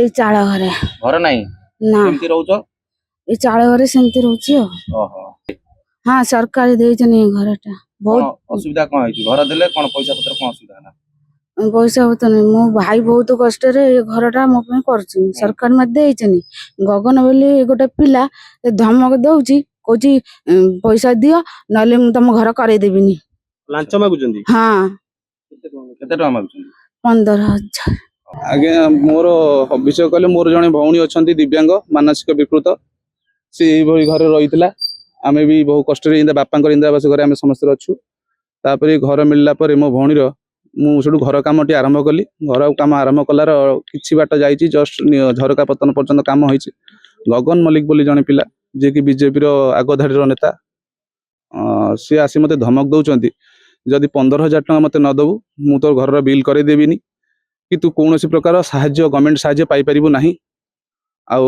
ए चाल घरे घर नहीं ना केमती रहउछ ए चाल घरे सेमती रहउछि ओहो हाँ सरकार देइछनी घरटा कोन बहुत असुविधा कोन होइछि घर देले कोन पैसा पत्र कोन असुविधा ना पैसा होता नहीं मो भाई बहुत कष्ट रे ये घरटा मो पे करछि सरकार मत देइछनी गगन बोली गोटे पिला ए धमक दउछि कहछि पैसा दियो नले मु तम घर करे देबिनी लांच मागुचंदी हाँ केते टका मागुछन 15,000 आज्ञा मोर विषय कहले मोर जने भौणी अछंती दिव्यांग मानसिक विकृत से एभली घरे रहितला आमे भी बहु कष्ट रे इंदा बापा इंदा आवास घरे आमे समस्त अछु तापरे घर मिलला परे मो भौणीर मु सेठु घर कामटी आरंभ कली घर काम आरंभ कलार किछि बाट जाईची जस्ट झरका पतन पर्यंत काम होईची गगन मलिक बोली जने पिला जे कि बीजेपी रो आगधाड़ी नेता सी आसी मते धमक दउचंती जदि 15,000 टका मते न दबु मु तो घर बिल करे देबिनी कि तू कौन प्रकार साहाय्य गवर्नमेंट साहाय्य पाई परिबु नाही आउ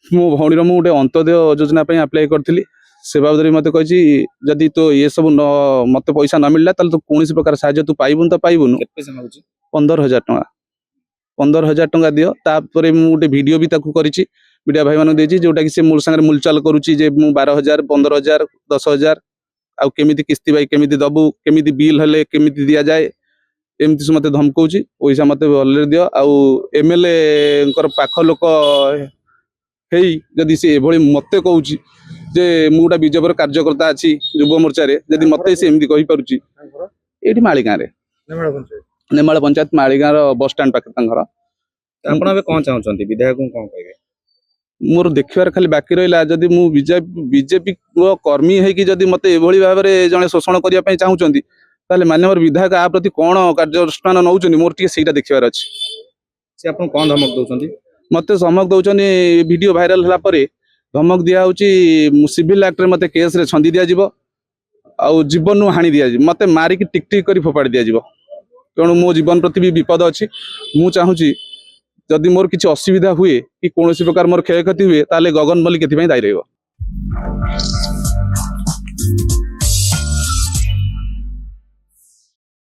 मो भौणीर मु गोटे अंत्योदय योजना पे अप्लाई करथिली से बाबद मते कहछि जदि तो ये सब न मते पैसा न मिलला तले तो कौन प्रकार साहाय्य तू पाइबुन तो पाइबुन केते पैसा मागुछि 15,000 टका 15,000 टका दियो तापरे मु गोटे वीडियो भी ताकू करिछि मीडिया भाई मानक देछि जोटा कि से मोर संगे मुलचाल करूछि जे मु 12,000 15,000 10,000 आउ केमिति किस्ती भाई केमिति दबु केमिति बिल हले केमिति दिया जाए एमती से मत धमकौची पैसा मत अलरेडी दियो आउ एमएलए पाख लोक जदि से एभली मत कहूँ जे मुटा बीजेपी कार्यकर्ता अच्छी युव मोर्चा जदि मत से एमती कही पारुची एठी माळीगाँ रे नेमाळ पंचायत माळीगाँ बस स्टैंड पाखे घर आपण अब कोन चाहउछंती विधायक को कोन कहबे मोर देखिबार खाली बाकी रहिला जदि मु बीजेपी कर्मी है कि जदि मत एभली भाव में जने शोषण करिया पई चाहउछंती ताले माननीय विधायक आ प्रति कौन कार्यानुष्ठान नौचनी मोर टी सेटा देखिबार अछि से आपण कोन धमक दउछंती मते धमक दउछनी वीडियो वायरल हला परे धमक दिया होची सिविल एक्ट रे मते केस रे छंदी दिया जिवो आ जीवन नु हानि दिया जिवो मते मारी की टिक टिक करी फोपाड़ी दिया जिवो तेणु मो जीवन प्रति भी विपद अछि मु चाहूची जदि मोर किछि असुविधा हुए कि कोनोसी प्रकार मोर क्षय क्षति हुए ताले गगन मल्लिक एथि दायी रहइबो।